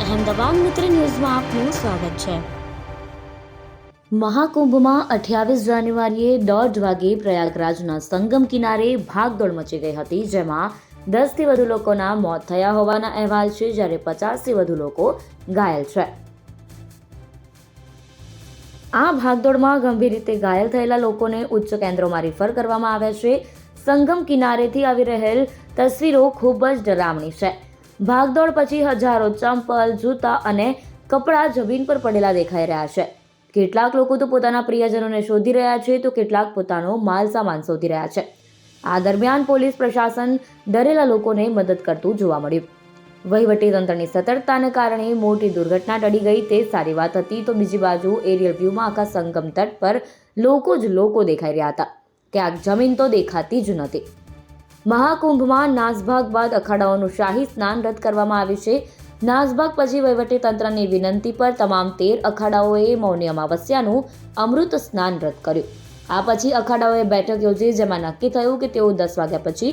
અહેમદાબાદ મિત્ર ન્યૂઝમાં આપનું સ્વાગત છે। મહાકુંભમાં 28 જાન્યુઆરીએ 1:30 વાગે પ્રયાગરાજના સંગમ કિનારે ભાગદોડ મચી ગઈ હતી, જેમાં 10થી વધુ લોકોના મોત થયા હોવાના અહેવાલ છે, જ્યારે 50થી વધુ લોકો ઘાયલ છે। આ ભાગદોડમાં ગંભીર રીતે ઘાયલ થયેલા લોકોને ઉચ્ચ કેન્દ્રોમાં રિફર કરવામાં આવ્યા છે। સંગમ કિનારેથી આવી રહેલ તસવીરો ખૂબ જ ડરામણી છે। ભાગદોડ પછી હજારો ચંપલ, જૂતા અને કપડાં જમીન પર પડેલા દેખાઈ રહ્યા છે। કેટલાક લોકો તો પોતાના પ્રિયજનોને શોધી રહ્યા છે, તો કેટલાક પોતાનો માલ સામાન શોધી રહ્યા છે। આ દરમિયાન પોલીસ પ્રશાસન ડરેલા લોકોને મદદ કરતું જોવા મળ્યું। વહીવટીતંત્રની સતર્કતાને કારણે મોટી દુર્ઘટના ટળી ગઈ તે સારી વાત હતી, તો બીજી બાજુ એરિયલ વ્યૂમાં આખા સંગમ તટ પર લોકો જ લોકો દેખાઈ રહ્યા હતા। ક્યાંક જમીન તો દેખાતી જ નહોતી। મહાકુંભમાં નાસભાગ બાદ અખાડાઓનું શાહી સ્નાન રદ કરવામાં આવ્યું છે। નાસભાગ પછી વહીવટીતંત્રની વિનંતી પર તમામ 13 અખાડાઓએ મૌની અમાવસ્યાનું અમૃત સ્નાન રદ કર્યું। આ પછી અખાડાઓએ બેઠક યોજી, જેમાં નક્કી થયું કે તેઓ 10 વાગ્યા પછી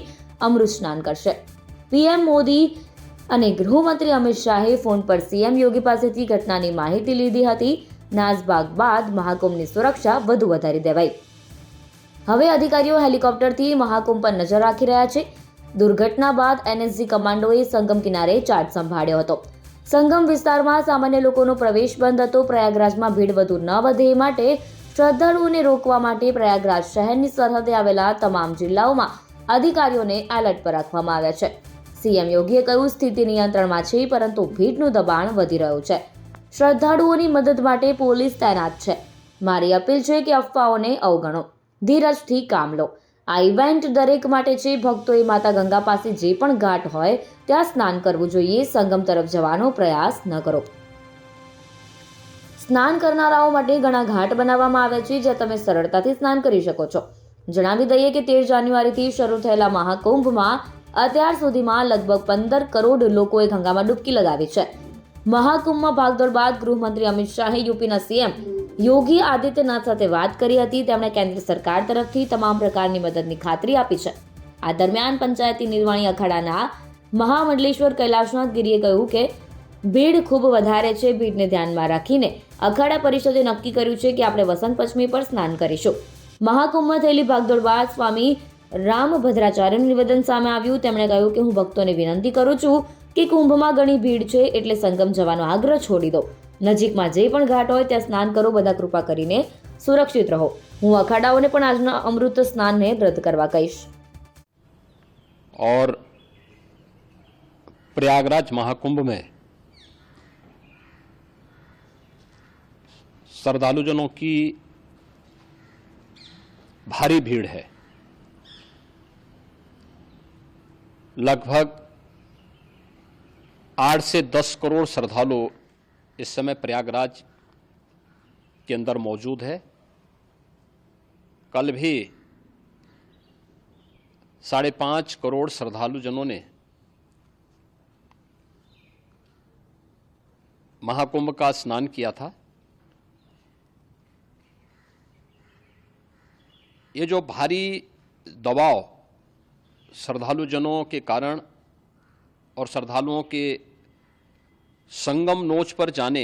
અમૃત સ્નાન કરશે। પીએમ મોદી અને ગૃહમંત્રી અમિત શાહે ફોન પર સીએમ યોગી પાસેથી ઘટનાની માહિતી લીધી હતી। નાસભાગ બાદ મહાકુંભની સુરક્ષા વધુ વધારી દેવાઈ। હવે અધિકારીઓ હેલિકોપ્ટરથી મહાકુંભ પર નજર રાખી રહ્યા છે। દુર્ઘટના બાદ એનએસજી કમાન્ડોએ સંગમ કિનારે ચાર્જ સંભાળ્યો હતો। સંગમ વિસ્તારમાં સામાન્ય લોકોનો પ્રવેશ બંધ હતો। પ્રયાગરાજમાં ભીડ વધુ ન વધે એ માટે શ્રદ્ધાળુઓને રોકવા માટે પ્રયાગરાજ શહેરની સરહદે આવેલા તમામ જિલ્લાઓમાં અધિકારીઓને એલર્ટ પર રાખવામાં આવ્યા છે। સીએમ યોગીએ કહ્યું, સ્થિતિ નિયંત્રણમાં છે, પરંતુ ભીડનું દબાણ વધી રહ્યું છે। શ્રદ્ધાળુઓની મદદ માટે પોલીસ તૈનાત છે। મારી અપીલ છે કે અફવાઓને અવગણો, ધીરજથી કામ લો। આ ઇવેન્ટ દરેક માટે છે। ભક્તોએ માતા ગંગા પાસે જે પણ ઘાટ હોય ત્યાં સ્નાન કરવું જોઈએ। સંગમ તરફ જવાનો પ્રયાસ ન કરો। સ્નાન કરનારાઓ માટે ઘણા ઘાટ બનાવવામાં આવ્યા છે, જ્યાં તમે સરળતાથી સ્નાન કરી શકો છો। જણાવી દઈએ કે 13 જાન્યુઆરીથી શરૂ થયેલા મહાકુંભમાં અત્યાર સુધીમાં લગભગ 15 કરોડ લોકોએ ગંગામાં ડૂબકી લગાવી છે। મહાકુંભમાં ભાગદોડ બાદ ગૃહમંત્રી અમિત શાહે યુપીના સીએમ યોગી આદિત્યનાથ સાથે વાત કરી હતી। તેમણે કેન્દ્ર સરકાર તરફથી તમામ પ્રકારની મદદની ખાતરી આપી છે। આ દરમિયાન પંચાયતી નિર્વાણી અખાડાના મહામંડલેશ્વર કૈલાશનાથ ગિરીએ કહ્યું કે ભીડ ખૂબ વધારે છે। ભીડને ધ્યાનમાં રાખીને અખાડા પરિષદે નક્કી કર્યું છે કે આપણે વસંત પંચમી પર સ્નાન કરીશું। મહાકુંભમાં થયેલી ભાગદોડ બાદ સ્વામી રામભદ્રાચાર્યનું નિવેદન સામે આવ્યું। તેમણે કહ્યું કે હું ભક્તોને વિનંતી કરું છું કે કુંભમાં ઘણી ભીડ છે, એટલે સંગમ જવાનો આગ્રહ છોડી દો। નજીકમાં જે પણ ઘાટ હોય ત્યાં સ્નાન કરો। બધા કૃપા કરીને સુરક્ષિત રહો। હું અખાડાઓને પણ આજના અમૃત સ્નાનને રદ કરવા કહીશ। और प्रयागराज महाकुंभ में श्रद्धालुजनों की भारी भीड़ है। लगभग 8 से 10 करोड़ श्रद्धालु इस समय प्रयागराज के अंदर मौजूद है। कल भी 5.5 करोड़ श्रद्धालुजनों ने महाकुंभ का स्नान किया था। ये जो भारी दबाव श्रद्धालुजनों के कारण और श्रद्धालुओं के संगम नोच पर जाने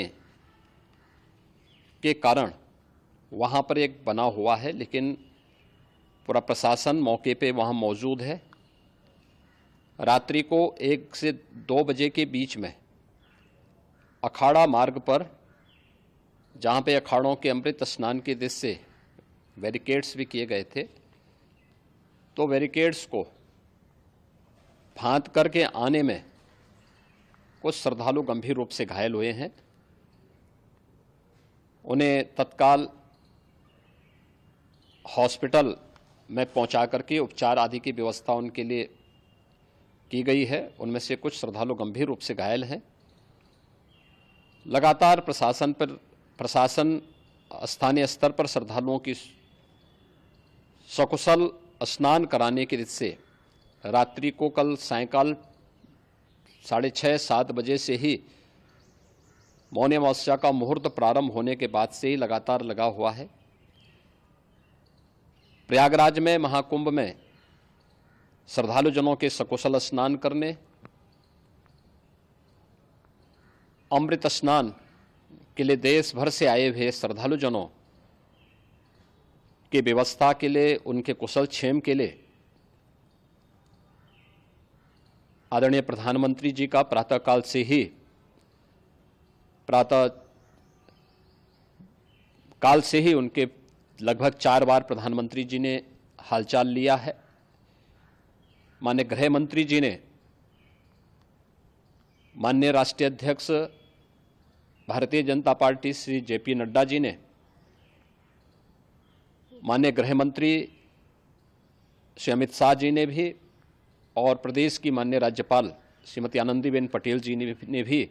के कारण वहाँ पर एक बना हुआ है, लेकिन पूरा प्रशासन मौके पे वहाँ मौजूद है। रात्रि को 1 से 2 बजे के बीच में अखाड़ा मार्ग पर, जहाँ पे अखाड़ों के अमृत स्नान के दृश्य से बैरिकेड्स भी किए गए थे, तो बैरिकेड्स को फांद करके आने में कुछ श्रद्धालु गंभीर रूप से घायल हुए हैं। उन्हें तत्काल हॉस्पिटल में पहुंचा करके उपचार आदि की व्यवस्था उनके लिए की गई है। उनमें से कुछ श्रद्धालु गंभीर रूप से घायल हैं। लगातार प्रशासन स्थानीय स्तर पर श्रद्धालुओं की सकुशल स्नान कराने के दृष्टि से रात्रि को कल सायंकाल 6:30-7 बजे से ही मौनी अमावस्या का मुहूर्त प्रारंभ होने के बाद से ही लगातार लगा हुआ है। प्रयागराज में महाकुंभ में श्रद्धालुजनों के सकुशल स्नान करने अमृत स्नान के लिए देश भर से आए हुए श्रद्धालुजनों की व्यवस्था के लिए, उनके कुशल क्षेम के लिए आदरणीय प्रधानमंत्री जी का प्रातःकाल से ही उनके लगभग 4 बार प्रधानमंत्री जी ने हालचाल लिया है। माननीय गृह मंत्री जी ने, माननीय राष्ट्रीय अध्यक्ष भारतीय जनता पार्टी श्री जेपी नड्डा जी ने, माननीय गृह मंत्री श्री अमित शाह जी ने भी, और प्रदेश की माननीय राज्यपाल श्रीमती आनंदीबेन पटेल जी ने भी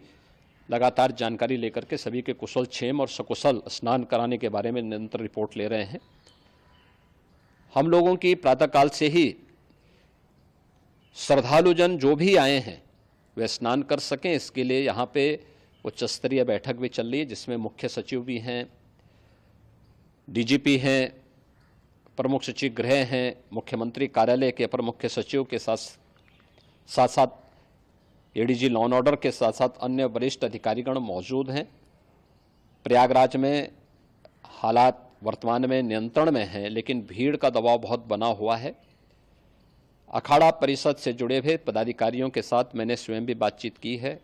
लगातार जानकारी लेकर के सभी के कुशल क्षेम और सकुशल स्नान कराने के बारे में निरंतर रिपोर्ट ले रहे हैं। हम लोगों की प्रातःकाल से ही श्रद्धालुजन जो भी आए हैं वे स्नान कर सकें, इसके लिए यहाँ पे उच्च स्तरीय बैठक भी चल रही है, जिसमें मुख्य सचिव भी हैं, डीजीपी हैं, प्रमुख सचिव गृह हैं, मुख्यमंत्री कार्यालय के अपर मुख्य सचिव के साथ साथ एडीजी लॉ एंड ऑर्डर के साथ साथ अन्य वरिष्ठ अधिकारीगण मौजूद हैं। प्रयागराज में हालात वर्तमान में नियंत्रण में हैं, लेकिन भीड़ का दबाव बहुत बना हुआ है। अखाड़ा परिषद से जुड़े हुए पदाधिकारियों के साथ मैंने स्वयं भी बातचीत की है।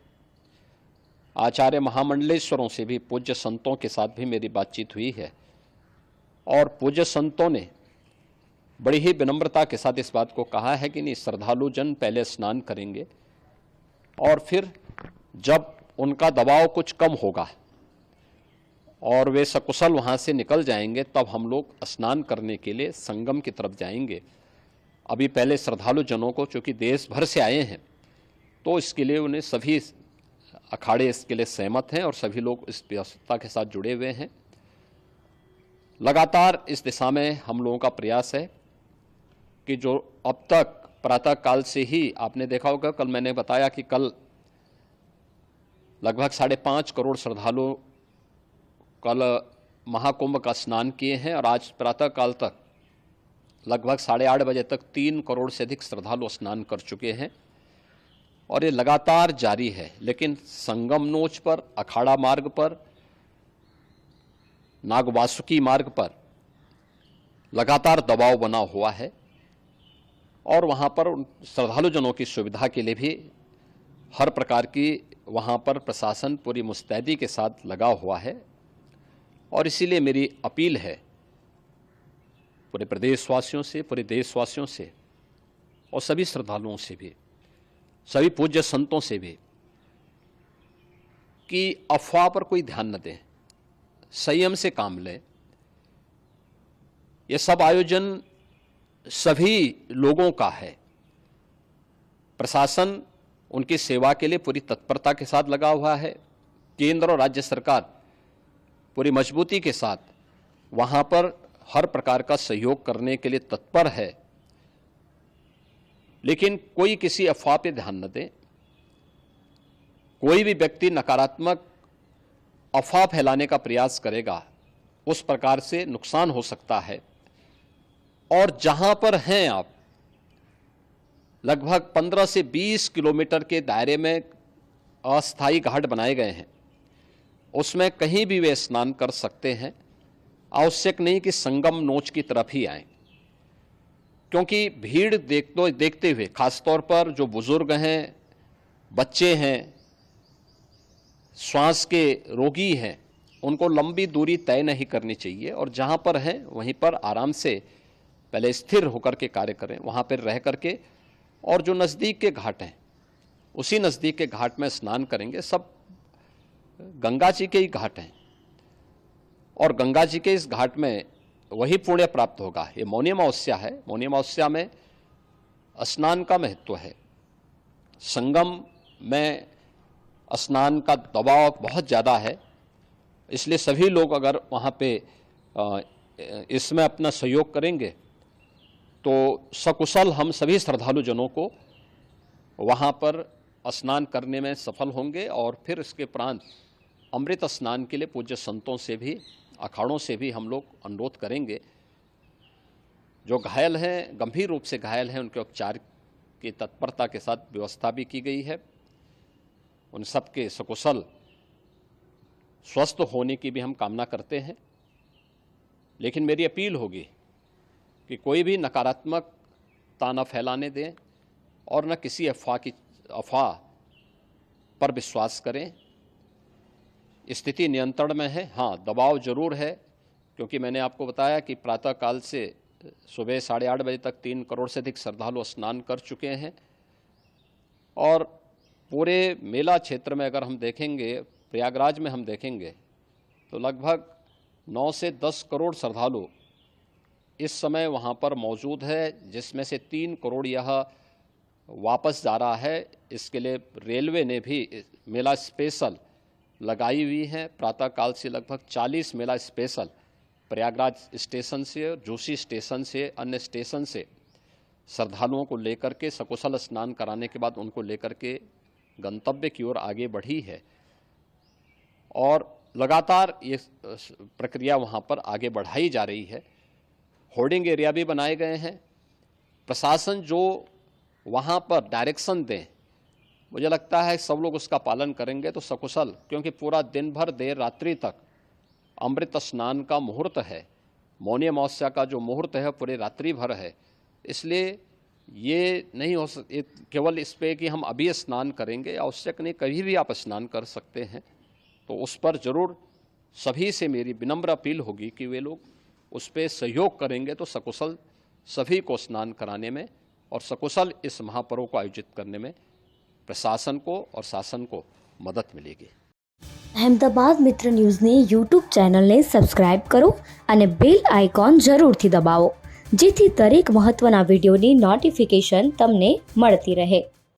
आचार्य महामंडलेश्वरों से भी, पूज्य संतों के साथ भी मेरी बातचीत हुई है, और पूज्य संतों ने बड़ी ही विनम्रता के साथ इस बात को कहा है कि नहीं, श्रद्धालु जन पहले स्नान करेंगे और फिर जब उनका दबाव कुछ कम होगा और वे सकुशल वहाँ से निकल जाएंगे, तब हम लोग स्नान करने के लिए संगम की तरफ जाएंगे। अभी पहले श्रद्धालु जनों को, चूँकि देश भर से आए हैं, तो इसके लिए उन्हें सभी अखाड़े इसके लिए सहमत हैं और सभी लोग इस व्यवस्था के साथ जुड़े हुए हैं। लगातार इस दिशा में हम लोगों का प्रयास है कि जो अब तक प्रातःकाल से ही आपने देखा होगा, कल मैंने बताया कि कल लगभग 5.5 करोड़ श्रद्धालु कल महाकुंभ का स्नान किए हैं, और आज प्रातःकाल तक लगभग 8:30 बजे तक 3 करोड़ से अधिक श्रद्धालु स्नान कर चुके हैं, और ये लगातार जारी है। लेकिन संगम नोच पर, अखाड़ा मार्ग पर, नागवासुकी मार्ग पर लगातार दबाव बना हुआ है, और वहाँ पर श्रद्धालुजनों की सुविधा के लिए भी हर प्रकार की वहाँ पर प्रशासन पूरी मुस्तैदी के साथ लगा हुआ है। और इसीलिए मेरी अपील है पूरे प्रदेशवासियों से, पूरे देशवासियों से, और सभी श्रद्धालुओं से भी, सभी पूज्य संतों से भी, कि अफवाह पर कोई ध्यान न दें, संयम से काम लें। ये सब आयोजन सभी लोगों का है। प्रशासन उनकी सेवा के लिए पूरी तत्परता के साथ लगा हुआ है। केंद्र और राज्य सरकार पूरी मजबूती के साथ वहां पर हर प्रकार का सहयोग करने के लिए तत्पर है। लेकिन कोई किसी अफवाह पे ध्यान न दे। कोई भी व्यक्ति नकारात्मक अफवाह फैलाने का प्रयास करेगा, उस प्रकार से नुकसान हो सकता है। और जहां पर हैं आप, लगभग 15 से 20 किलोमीटर के दायरे में अस्थायी घाट बनाए गए हैं, उसमें कहीं भी वे स्नान कर सकते हैं। आवश्यक नहीं कि संगम नोच की तरफ ही आएं, क्योंकि भीड़ देखते हुए, खासतौर पर जो बुजुर्ग हैं, बच्चे हैं, श्वास के रोगी हैं, उनको लंबी दूरी तय नहीं करनी चाहिए, और जहां पर हैं वहीं पर आराम से पहले स्थिर होकर के कार्य करें, वहां पर रह करके, और जो नज़दीक के घाट हैं उसी नज़दीक के घाट में स्नान करेंगे। सब गंगा जी के ही घाट हैं, और गंगा जी के इस घाट में वही पुण्य प्राप्त होगा। ये मौनी अमावस्या है, मौनी अमावस्या में स्नान का महत्व है। संगम में स्नान का दबाव बहुत ज़्यादा है, इसलिए सभी लोग अगर वहाँ पे इसमें अपना सहयोग करेंगे तो सकुशल हम सभी श्रद्धालु जनों को वहाँ पर स्नान करने में सफल होंगे। और फिर इसके उपरांत अमृत स्नान के लिए पूज्य संतों से भी, अखाड़ों से भी हम लोग अनुरोध करेंगे। जो घायल हैं, गंभीर रूप से घायल हैं, उनके उपचार की तत्परता के साथ व्यवस्था भी की गई है। उन सब के सकुशल स्वस्थ होने की भी हम कामना करते हैं। लेकिन मेरी अपील होगी कि कोई भी नकारात्मकता न फैलाने दें और न किसी अफवाह पर विश्वास करें। स्थिति नियंत्रण में है, हाँ दबाव जरूर है, क्योंकि मैंने आपको बताया कि प्रातःकाल से सुबह 8:30 बजे तक 3 करोड़ से अधिक श्रद्धालु स्नान कर चुके हैं। और पूरे मेला क्षेत्र में अगर हम देखेंगे, प्रयागराज में हम देखेंगे तो लगभग 9 से 10 करोड़ श्रद्धालु इस समय वहाँ पर मौजूद है, जिसमें से 3 करोड़ यह वापस जा रहा है। इसके लिए रेलवे ने भी मेला स्पेशल लगाई हुई है। प्रातःकाल से लगभग 40 मेला स्पेशल प्रयागराज स्टेशन से, जोशी स्टेशन से, अन्य स्टेशन से श्रद्धालुओं को लेकर के सकुशल स्नान कराने के बाद उनको लेकर के गंतव्य की ओर आगे बढ़ी है और लगातार ये प्रक्रिया वहाँ पर आगे बढ़ाई जा रही है। होर्डिंग एरिया भी बनाए गए हैं। प्रशासन जो वहाँ पर डायरेक्शन दें, मुझे लगता है सब लोग उसका पालन करेंगे तो सकुशल, क्योंकि पूरा दिन भर देर रात्रि तक अमृत स्नान का मुहूर्त है। मौनी अमावस्या का जो मुहूर्त है पूरे रात्रि भर है, इसलिए ये नहीं हो केवल इस पे कि हम अभी स्नान करेंगे, आवश्यक नहीं, कभी भी आप स्नान कर सकते हैं। तो उस पर जरूर सभी से मेरी विनम्र अपील होगी कि वे लोग उस पर सहयोग करेंगे तो सकुशल सभी को स्नान कराने में और सकुशल इस महापर्व को आयोजित करने में प्रशासन को और शासन को मदद मिलेगी। અહેમદાબાદ મિત્ર ન્યૂઝની યુટ્યુબ ચેનલને સબસ્ક્રાઇબ કરો અને બેલ આઇકોન જરૂરથી દબાવો, જેથી દરેક મહત્ત્વના વિડીયોની નોટિફિકેશન તમને મળતી રહે।